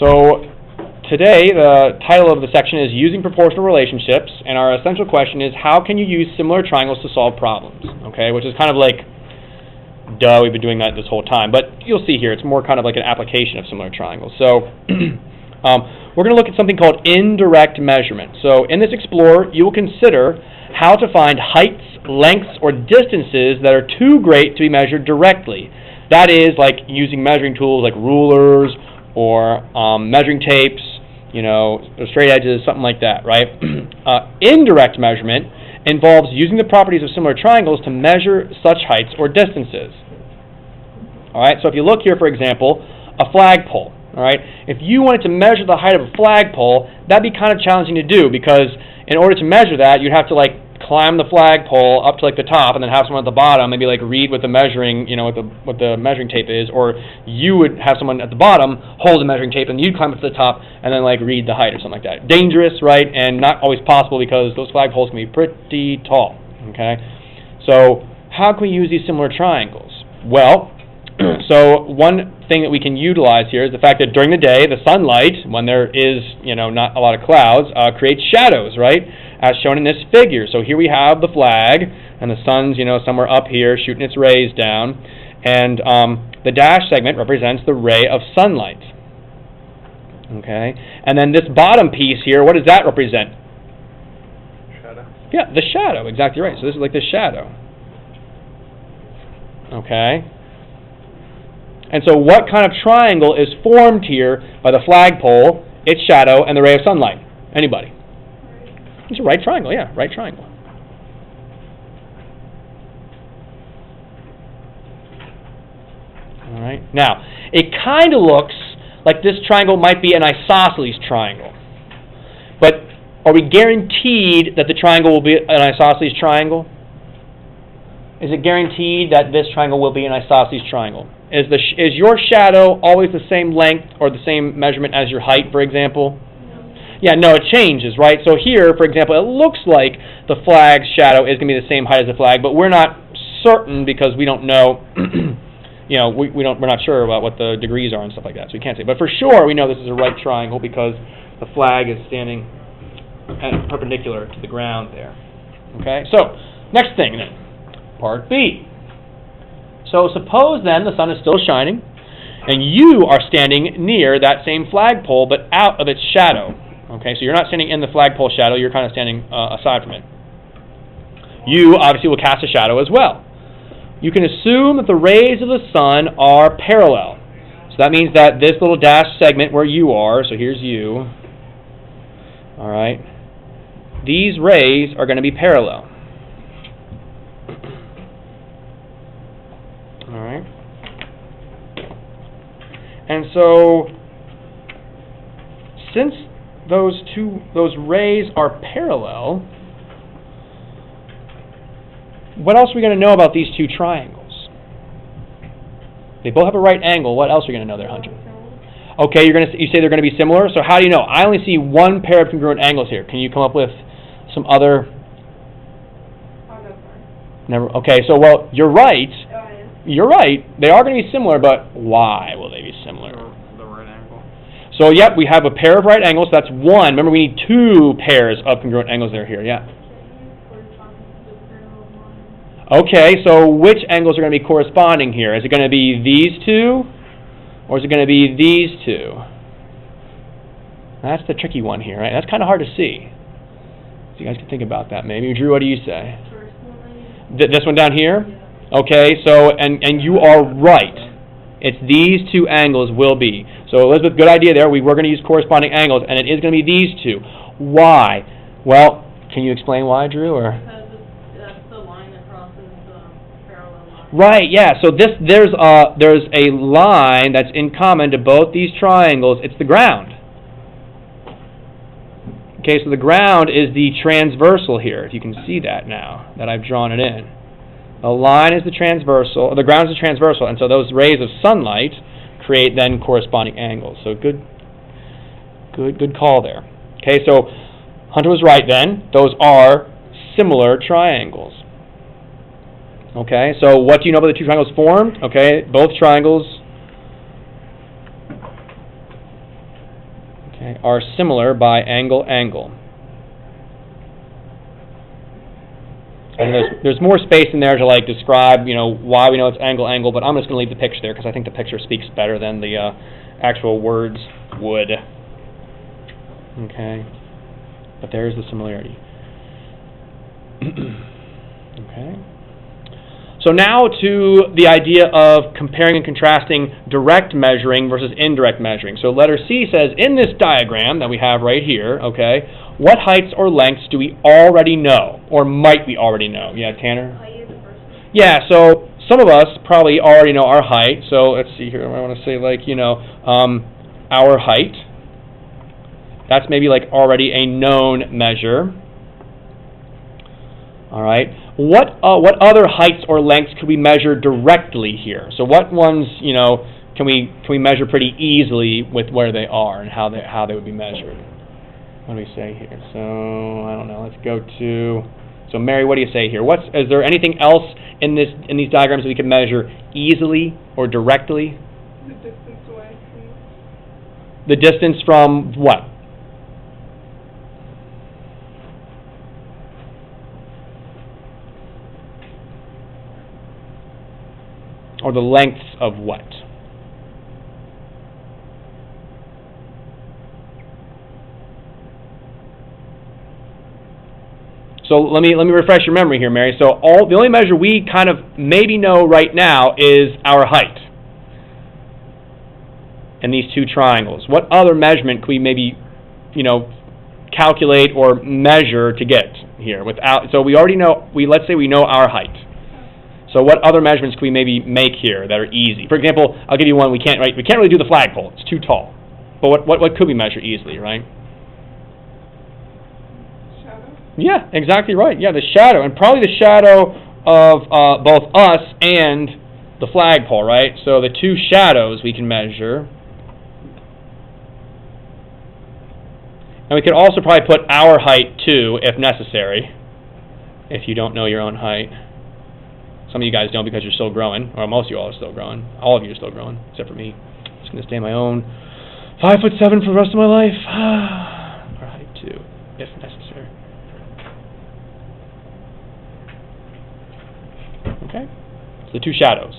So today the title of the section is Using Proportional Relationships, and our essential question is how can you use similar triangles to solve problems? Okay, which is kind of like, duh, we've been doing that this whole time, but you'll see here it's more kind of like an application of similar triangles. So we're going to look at something called indirect measurement. So in this Explorer, you will consider how to find heights, lengths, or distances that are too great to be measured directly. That is, like using measuring tools like rulers or measuring tapes, or straight edges, something like that, right? Indirect measurement involves using the properties of similar triangles to measure such heights or distances. All right, so if you look here, for example, a flagpole. All right, if you wanted to measure the height of a flagpole, that'd be kind of challenging to do because in order to measure that, you'd have to like climb the flagpole up to like the top and then have someone at the bottom maybe like read what the measuring, what the measuring tape is, or you would have someone at the bottom hold the measuring tape and you'd climb up to the top and then like read the height or something like that. Dangerous, right? And not always possible because those flagpoles can be pretty tall. Okay, so how can we use these similar triangles? Well, so one thing that we can utilize here is the fact that during the day, the sunlight, when there is, not a lot of clouds, creates shadows, right? As shown in this figure. So here we have the flag, and the sun's, somewhere up here shooting its rays down, and the dashed segment represents the ray of sunlight. Okay, and then this bottom piece here, what does that represent? Shadow. Yeah, the shadow, exactly right. So this is like the shadow. Okay. And so what kind of triangle is formed here by the flagpole, its shadow, and the ray of sunlight? Anybody? It's a right triangle, yeah, right triangle. All right. Now, it kind of looks like this triangle might be an isosceles triangle. But are we guaranteed that the triangle will be an isosceles triangle? Is it guaranteed that this triangle will be an isosceles triangle? Is your shadow always the same length or the same measurement as your height, for example? Yeah, no, it changes, right? So here, for example, it looks like the flag's shadow is going to be the same height as the flag, but we're not certain because we don't know, we're not sure about what the degrees are and stuff like that, so we can't say. But for sure, we know this is a right triangle because the flag is standing perpendicular to the ground there. Okay, so next thing then, part B. So suppose then the sun is still shining, and you are standing near that same flagpole, but out of its shadow. Okay, so you're not standing in the flagpole shadow, you're kind of standing aside from it. You obviously will cast a shadow as well. You can assume that the rays of the sun are parallel. So that means that this little dashed segment where you are, so here's you, all right, these rays are going to be parallel. All right. And so, since those rays are parallel, what else are we going to know about these two triangles? They both have a right angle. What else are you going to know there, Hunter? Okay, you say they're going to be similar. So how do you know? I only see one pair of congruent angles here. Can you come up with some other? Never. Okay, so well, you're right. You're right. They are going to be similar, but why will they be similar? The right angle. So, yep, we have a pair of right angles. That's one. Remember, we need two pairs of congruent angles that are here. Yeah. Okay, so which angles are going to be corresponding here? Is it going to be these two, or is it going to be these two? That's the tricky one here, right? That's kind of hard to see. So you guys can think about that maybe. Drew, what do you say? This one down here? Okay, so, and you are right. It's these two angles will be. So Elizabeth, good idea there. We were going to use corresponding angles, and it is going to be these two. Why? Well, can you explain why, Drew? Or? Because that's the line that crosses the parallel line. Right, yeah. So there's a line that's in common to both these triangles. It's the ground. Okay, so the ground is the transversal here, if you can see that now, that I've drawn it in. The line is the transversal, or the ground is the transversal, and so those rays of sunlight create then corresponding angles. So good call there. Okay, so Hunter was right then. Those are similar triangles. Okay, so what do you know about the two triangles formed? Okay, both triangles okay, are similar by angle, angle. And there's more space in there to like describe, why we know it's angle, angle, but I'm just going to leave the picture there because I think the picture speaks better than the actual words would. Okay, but there's the similarity. Okay. So now to the idea of comparing and contrasting direct measuring versus indirect measuring. So letter C says, in this diagram that we have right here, okay, what heights or lengths do we already know, or might we already know? Yeah, Tanner? Height of the person. Yeah, so some of us probably already know our height. So let's see here, I want to say like, our height. That's maybe like already a known measure. All right. What other heights or lengths could we measure directly here? So what ones, can we measure pretty easily with where they are and how they would be measured? What do we say here? So I don't know. Let's go to. So Mary, what do you say here? Is there anything else in these diagrams that we can measure easily or directly? The distance away from. The distance from what? Or the lengths of what? So let me refresh your memory here, Mary. So the only measure we kind of maybe know right now is our height in these two triangles. What other measurement could we maybe, calculate or measure to get here without? So we already know. Let's say we know our height. So what other measurements can we maybe make here that are easy? For example, I'll give you one. We can't really do the flagpole. It's too tall. But what could we measure easily, right? Shadow? Yeah, exactly right. Yeah, the shadow, and probably the shadow of both us and the flagpole, right? So the two shadows we can measure. And we could also probably put our height too, if necessary, if you don't know your own height. Some of you guys don't because you're still growing, or most of you all are still growing. All of you are still growing, except for me. I'm just going to stay my own 5'7" for the rest of my life. Or height too, if necessary. Okay, so the two shadows.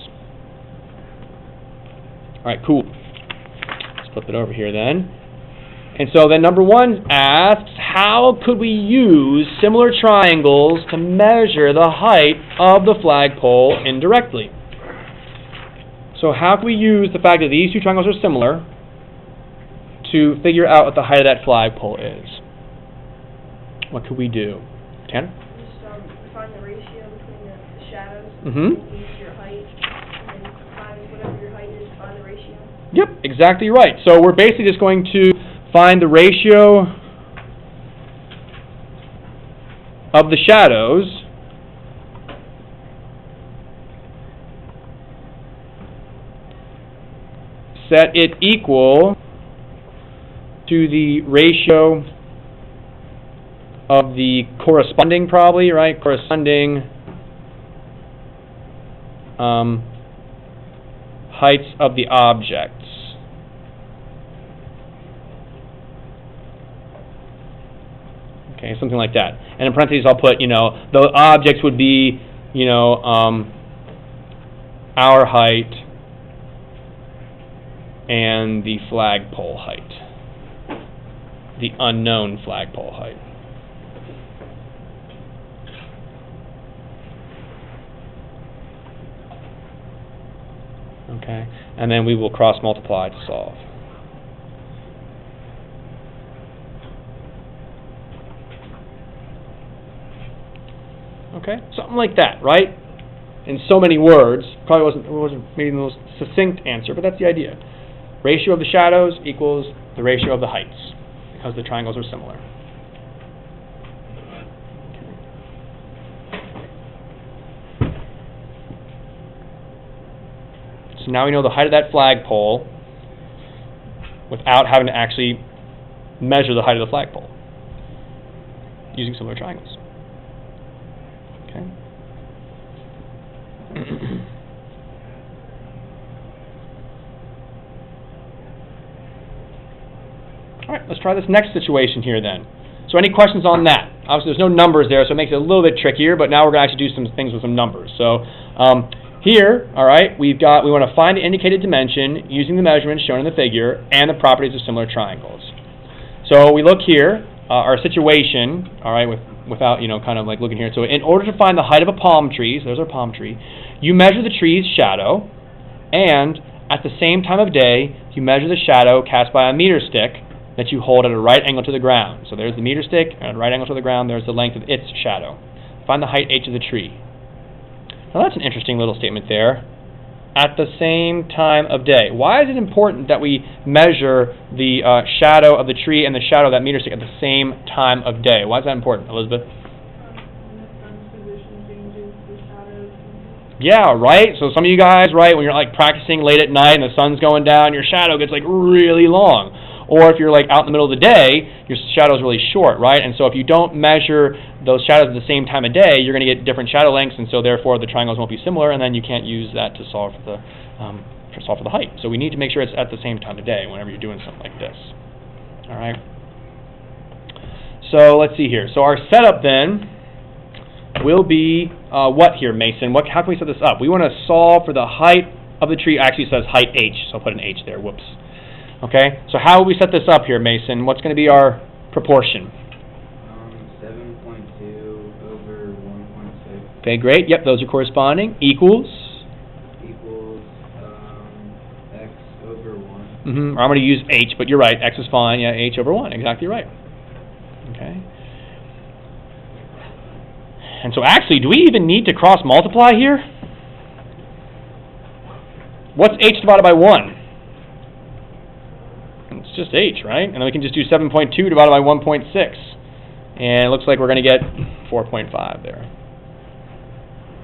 All right, cool. Let's flip it over here then. And so then number one asks, how could we use similar triangles to measure the height of the flagpole indirectly? So how can we use the fact that these two triangles are similar to figure out what the height of that flagpole is? What could we do? Tanner? Just find the ratio between the shadows. Mm-hmm. Use your height, and then find whatever your height is, find the ratio. Yep, exactly right. So we're basically just going to find the ratio of the shadows set it equal to the ratio of the corresponding, probably, right? Corresponding heights of the objects. Okay, something like that. And in parentheses, I'll put, the objects would be, our height and the flagpole height, the unknown flagpole height. Okay, and then we will cross multiply to solve. Okay, something like that, right? In so many words, probably wasn't maybe the most succinct answer, but that's the idea. Ratio of the shadows equals the ratio of the heights, because the triangles are similar. So now we know the height of that flagpole without having to actually measure the height of the flagpole using similar triangles. Okay. All right, let's try this next situation here then. So any questions on that? Obviously, there's no numbers there, so it makes it a little bit trickier, but now we're going to actually do some things with some numbers. So here, all right, we want to find the indicated dimension using the measurements shown in the figure and the properties of similar triangles. So we look here, our situation, all right, without, kind of like looking here. So in order to find the height of a palm tree, so there's our palm tree, you measure the tree's shadow, and at the same time of day, you measure the shadow cast by a meter stick that you hold at a right angle to the ground. So there's the meter stick, and at a right angle to the ground, there's the length of its shadow. Find the height h of the tree. Now that's an interesting little statement there. At the same time of day. Why is it important that we measure the shadow of the tree and the shadow of that meter stick at the same time of day? Why is that important, Elizabeth? When the sun's position changes, the shadows change. Yeah, right? So some of you guys, right, when you're like practicing late at night and the sun's going down, your shadow gets like really long. Or if you're like out in the middle of the day, your shadow is really short, right? And so if you don't measure those shadows at the same time of day, you're going to get different shadow lengths, and so therefore the triangles won't be similar, and then you can't use that to solve for the height. So we need to make sure it's at the same time of day whenever you're doing something like this. All right. So let's see here. So our setup then will be what here, Mason? How can we set this up? We want to solve for the height of the tree. Actually, it says height h, so I'll put an h there. Whoops. Okay, so how will we set this up here, Mason? What's going to be our proportion? 7.2 over 1.6. Okay, great. Yep, those are corresponding. Equals? Equals x over 1. I'm going to use h, but you're right. X is fine. Yeah, h over 1. Exactly right. Okay. And so actually, do we even need to cross multiply here? What's h divided by 1? It's just h, right? And then we can just do 7.2 divided by 1.6. And it looks like we're going to get 4.5 there.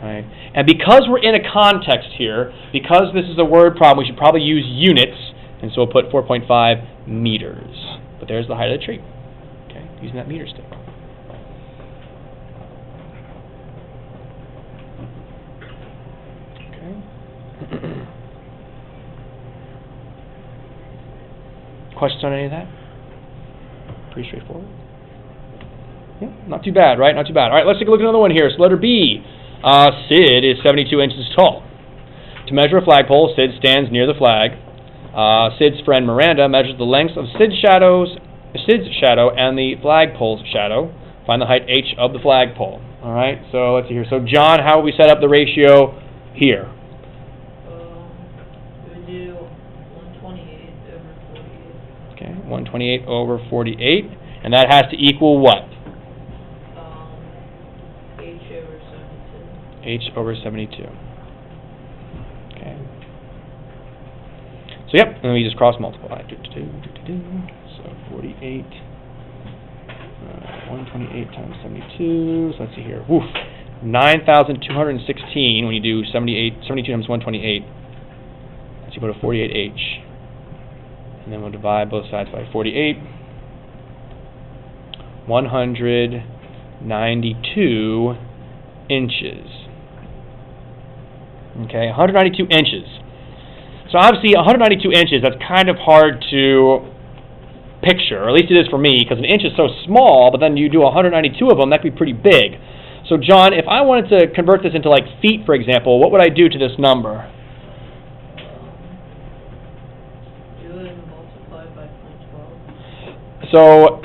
Right. And because we're in a context here, because this is a word problem, we should probably use units. And so we'll put 4.5 meters. But there's the height of the tree. Okay, using that meter stick. Okay. Questions on any of that? Pretty straightforward. Yeah, not too bad, right? Not too bad. All right, let's take a look at another one here. So letter B. Sid is 72 inches tall. To measure a flagpole, Sid stands near the flag. Sid's friend Miranda measures the lengths of Sid's shadow and the flagpole's shadow. Find the height h of the flagpole. All right, so let's see here. So John, how will we set up the ratio here? We do 128 over 48. Okay, 128 over 48, and that has to equal what? H over 72. H over 72. Okay. So yep, and then we just cross multiply. So 48. 128 times 72. So let's see here. Woof. 9,216 when you do 72 times 128. That's equal to 48H. And then we'll divide both sides by 48. 192 inches. Okay, 192 inches. So obviously 192 inches, that's kind of hard to picture, or at least it is for me, because an inch is so small, but then you do 192 of them, that could be pretty big. So John, if I wanted to convert this into like feet, for example, what would I do to this number? Do it and multiply by 0.12. So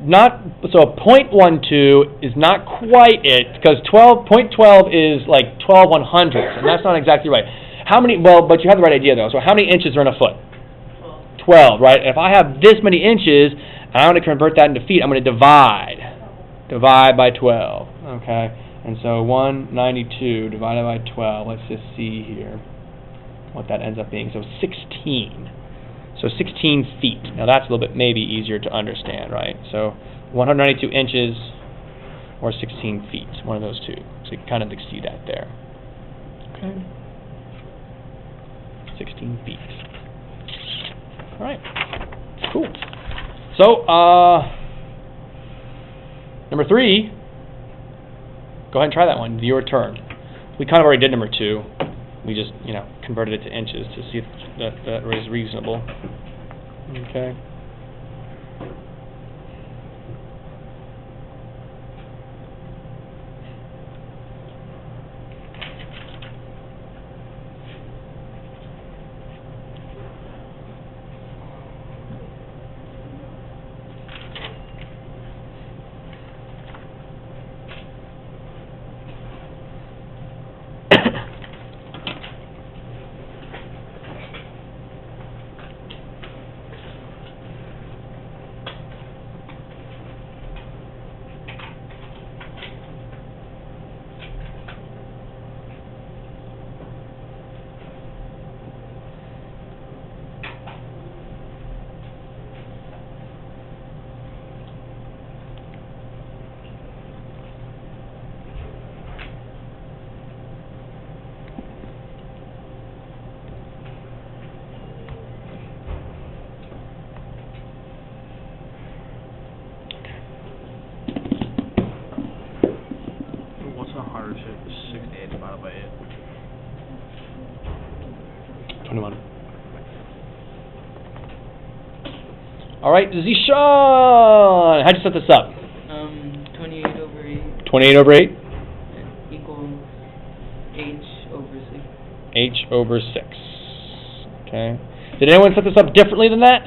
0.12 is not quite it, because 0.12 is like 12 100ths, and that's not exactly right. How many, well, but you have the right idea though, so how many inches are in a foot? 12, right? If I have this many inches, and I want to convert that into feet, I'm going to divide by 12, okay? And so 192 divided by 12, let's just see here what that ends up being. So 16. So 16 feet. Now that's a little bit maybe easier to understand, right? So 192 inches or 16 feet, one of those two. So you can kind of see that there. Okay. 16 feet. All right, cool. So, number 3, go ahead and try that one. Your turn. We kind of already did number 2. We just, converted it to inches to see if that is reasonable. Okay. What's a harder shape? 68 divided by 8. 21. All right, Zishan, how'd you set this up? 28 over 8 28 over 8? equals h over 6. H over 6. Okay. Did anyone set this up differently than that?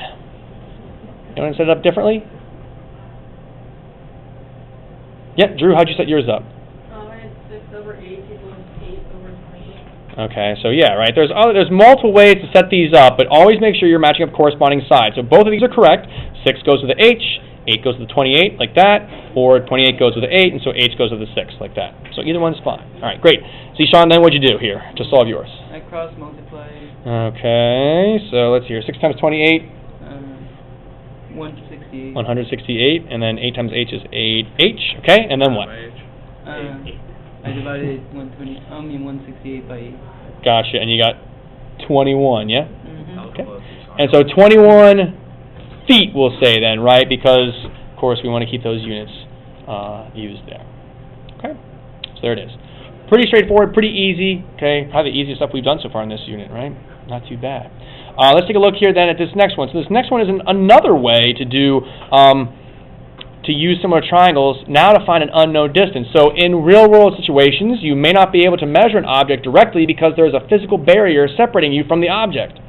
Anyone set it up differently? Yeah, Drew, how'd you set yours up? I had 6 over 8 equals 8 over 28. Okay, so yeah, right. There's multiple ways to set these up, but always make sure you're matching up corresponding sides. So both of these are correct. 6 goes with the H, 8 goes with the 28, like that, or 28 goes with the 8, and so H goes with the 6, like that. So either one's fine. All right, great. See, Sean, then what'd you do here to solve yours? I cross multiply Okay, so let's see here. 6 times 28, 168. 168, and then 8 times H is 8H, okay, and then what? I divided 168 by 8. Gotcha, and you got 21, yeah? Mm-hmm. Okay. And so 21 feet, we'll say then, right? Because, of course, we want to keep those units used there. Okay, so there it is. Pretty straightforward, pretty easy, okay? Probably the easiest stuff we've done so far in this unit, right? Not too bad. Let's take a look here then at this next one. So this next one is another way to do to use similar triangles now to find an unknown distance. So in real-world situations, you may not be able to measure an object directly because there is a physical barrier separating you from the object.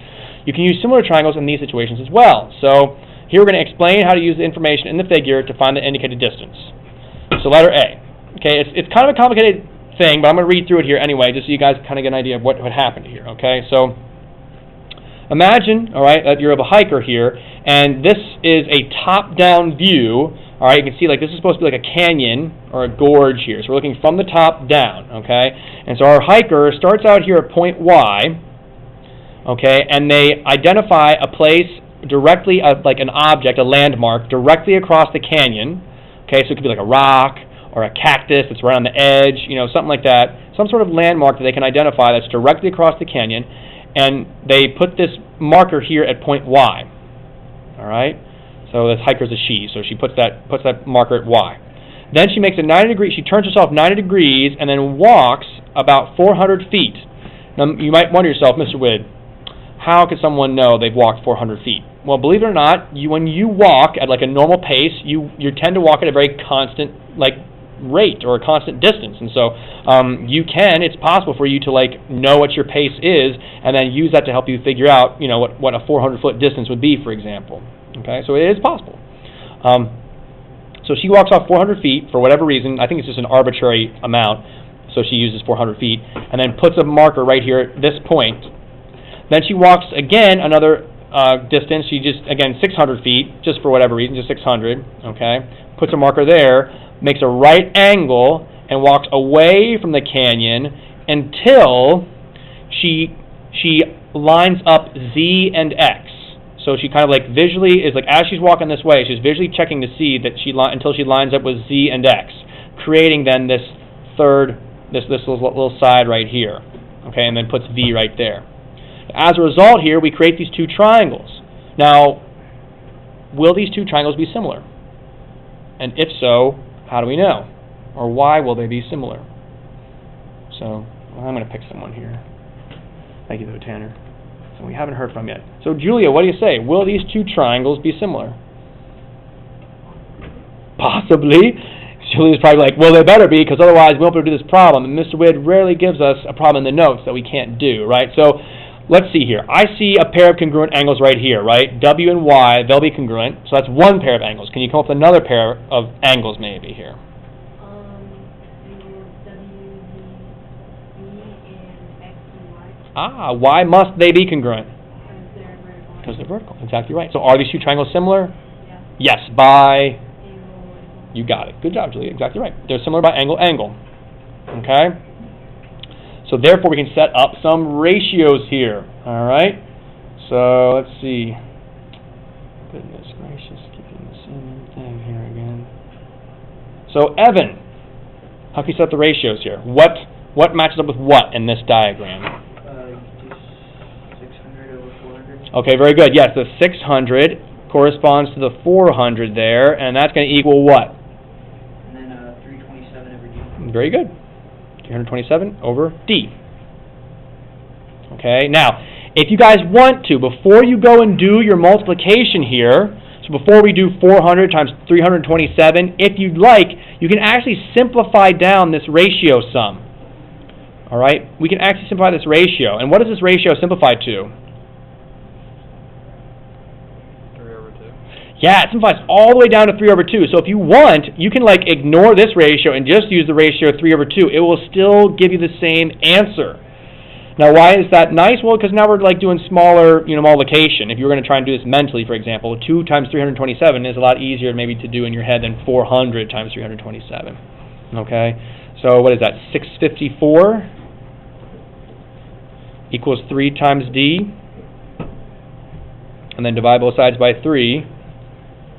You can use similar triangles in these situations as well. So here we're going to explain how to use the information in the figure to find the indicated distance. So letter A. Okay, it's kind of a complicated thing, but I'm going to read through it here anyway, just so you guys kind of get an idea of what happened here. Okay, so imagine, all right, that you're a hiker here, and this is a top-down view. All right, you can see like this is supposed to be like a canyon or a gorge here. So we're looking from the top down, okay? And so our hiker starts out here at point Y, okay, and they identify a place directly, like an object, a landmark, directly across the canyon, okay? So it could be like a rock or a cactus that's right on the edge, you know, something like that. Some sort of landmark that they can identify that's directly across the canyon, and they put this marker here at point Y, all right? So this hiker's a she, so she puts that marker at Y. Then she makes a 90 degree, she turns herself 90 degrees and then walks about 400 feet. Now you might wonder yourself, Mr. Widd, how could someone know they've walked 400 feet? Well, believe it or not, when you walk at like a normal pace, you tend to walk at a very constant like rate or a constant distance, and so it's possible for you to like know what your pace is and then use that to help you figure out, you know, what a 400-foot distance would be, for example. Okay, so it is possible. So she walks off 400 feet for whatever reason. I think it's just an arbitrary amount, so she uses 400 feet, and then puts a marker right here at this point. Then she walks again another distance. She just, again, 600 feet, just for whatever reason, just 600, okay? Puts a marker there, makes a right angle, and walks away from the canyon until she lines up Z and X. So she kind of like visually is like, as she's walking this way, she's visually checking to see that until she lines up with Z and X, creating then this little side right here, okay, and then puts V right there. As a result here, we create these two triangles. Now, will these two triangles be similar? And if so, how do we know? Or why will they be similar? So, I'm going to pick someone here. Thank you, though, Tanner. So we haven't heard from yet. So, Julia, what do you say? Will these two triangles be similar? Possibly. Julia's probably like, well, they better be, because otherwise we won't be able to do this problem. And Mr. Wade rarely gives us a problem in the notes that we can't do, right? So let's see here. I see a pair of congruent angles right here, right? W and Y, they'll be congruent. So that's one pair of angles. Can you come up with another pair of angles maybe here? Why must they be congruent? Because they're vertical. Exactly right. So are these two triangles similar? Yes, by... You got it. Good job, Julia. Exactly right. They're similar by angle, angle. Okay? So therefore, we can set up some ratios here. All right? So let's see. Goodness gracious, keeping the same thing here again. So Evan, how can you set up the ratios here? What matches up with what in this diagram? Just 600 over 400. Okay, very good. Yes, the 600 corresponds to the 400 there, and that's going to equal what? And then 327 over D. Very good. 327 over D. Okay, now, if you guys want to, before you go and do your multiplication here, so before we do 400 times 327, if you'd like, you can actually simplify down this ratio sum. All right? We can actually simplify this ratio. And what does this ratio simplify to? 3 over 2. Yeah, it simplifies all the way down to 3 over 2. So if you want, you can like ignore this ratio and just use the ratio 3 over 2. It will still give you the same answer. Now, why is that nice? Well, because now we're like doing smaller, multiplication. If you were going to try and do this mentally, for example, 2 times 327 is a lot easier maybe to do in your head than 400 times 327. Okay? So what is that? 654 equals 3 times D. And then divide both sides by 3.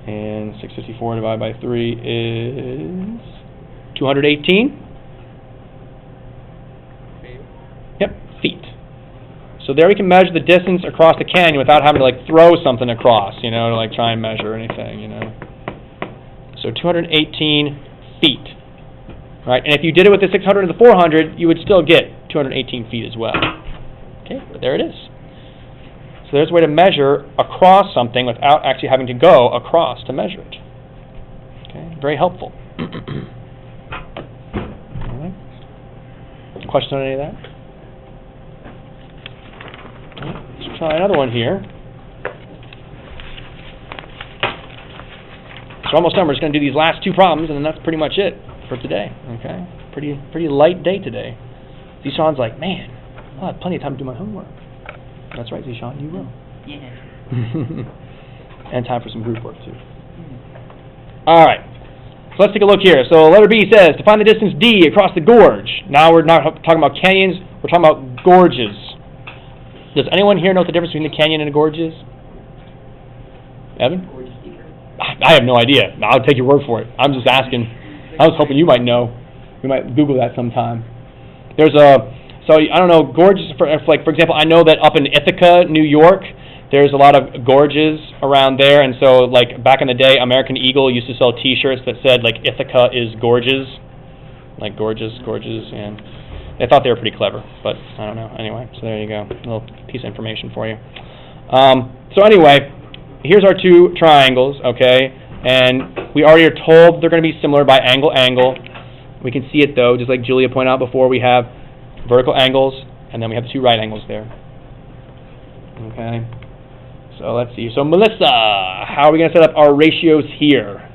And 654 divided by 3 is 218. Yep, feet. So there we can measure the distance across the canyon without having to like throw something across, to like try and measure anything, So 218 feet. Right? And if you did it with the 600 and the 400, you would still get 218 feet as well. Okay, but there it is. So there's a way to measure across something without actually having to go across to measure it. Okay, very helpful. All right. Question on any of that? Okay, let's try another one here. So almost done. We're just going to do these last two problems, and then that's pretty much it for today. Okay, pretty light day today. Zishan's like, man, I'll have plenty of time to do my homework. That's right, Zishan, you will. Yeah. And time for some group work, too. All right, so let's take a look here. So letter B says, to find the distance D across the gorge. Now we're not talking about canyons, we're talking about gorges. Does anyone here know what the difference between a canyon and a gorge is? Evan? Gorge is deeper. I have no idea. I'll take your word for it. I'm just asking. I was hoping you might know. We might Google that sometime. So I don't know, gorges, for example, I know that up in Ithaca, New York, there's a lot of gorges around there, and so like back in the day, American Eagle used to sell T-shirts that said like Ithaca is gorges, like gorges, and they thought they were pretty clever, but I don't know. Anyway, so there you go, a little piece of information for you. So anyway, here's our two triangles, okay, and we already are told they're going to be similar by angle, angle. We can see it though, just like Julia pointed out before, we have vertical angles, and then we have the two right angles there. Okay, so let's see. So Melissa, how are we going to set up our ratios here?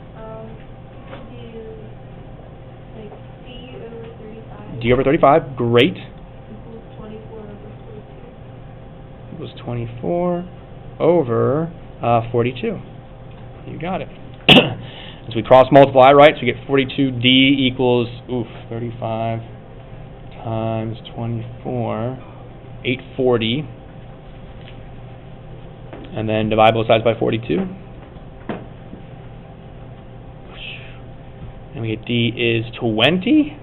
D over 35. D over 35, great. Equals 24 over 42. Equals 24 over 42. You got it. As we cross multiply, right, so we get 42D equals, 35 times 24, 840. And then divide both sides by 42. And we get D is 20.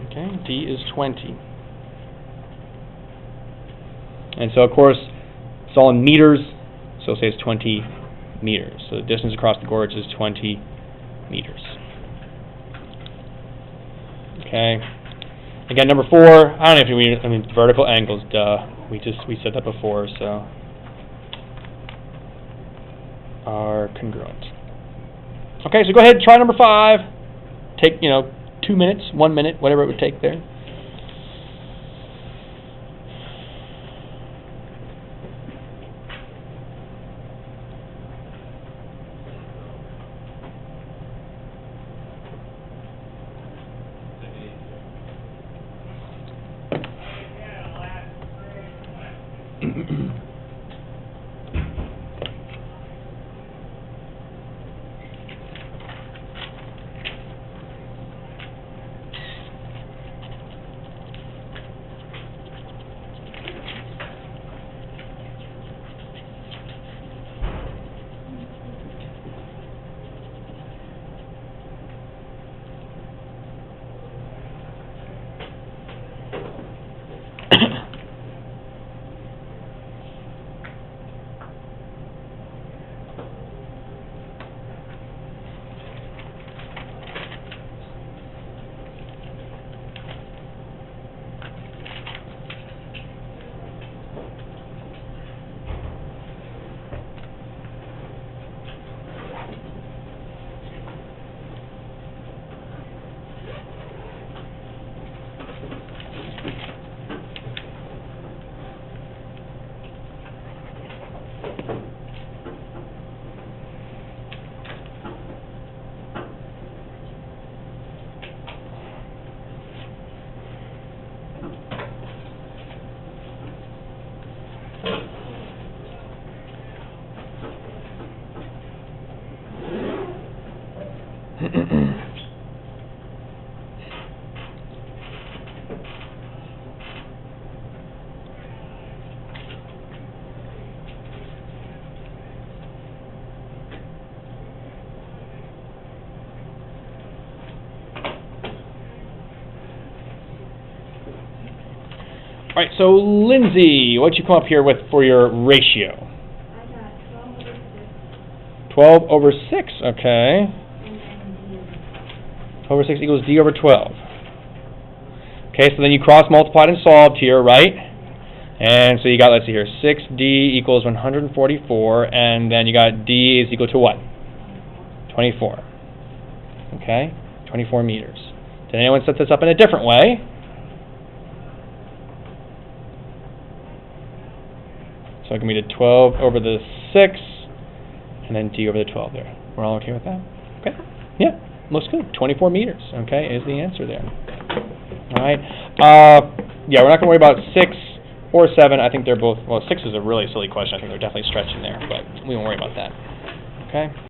Okay, D is 20. And so, of course, it's all in meters, so say it's 20 meters. So the distance across the gorge is 20 meters. Okay. Again, number 4, I don't know if vertical angles, duh. We said that before, so are congruent. Okay, so go ahead, try number 5. Take, 2 minutes, 1 minute, whatever it would take there. All right, so Lindsay, what'd you come up here with for your ratio? I got 12 12 over 6. over 6, okay. And then D. 12 over 6 equals D over 12. Okay, so then you cross multiplied and solved here, right? And so you got, let's see here, 6D equals 144, and then you got D is equal to what? 24. Okay, 24 meters. Did anyone set this up in a different way? So it can be the 12 over the 6, and then D over the 12 there. We're all okay with that? Okay. Yeah, looks good. 24 meters, okay, is the answer there. All right. Yeah, we're not going to worry about 6 or 7. I think they're both, well, 6 is a really silly question. I think they're definitely stretching there, but we won't worry about that. Okay.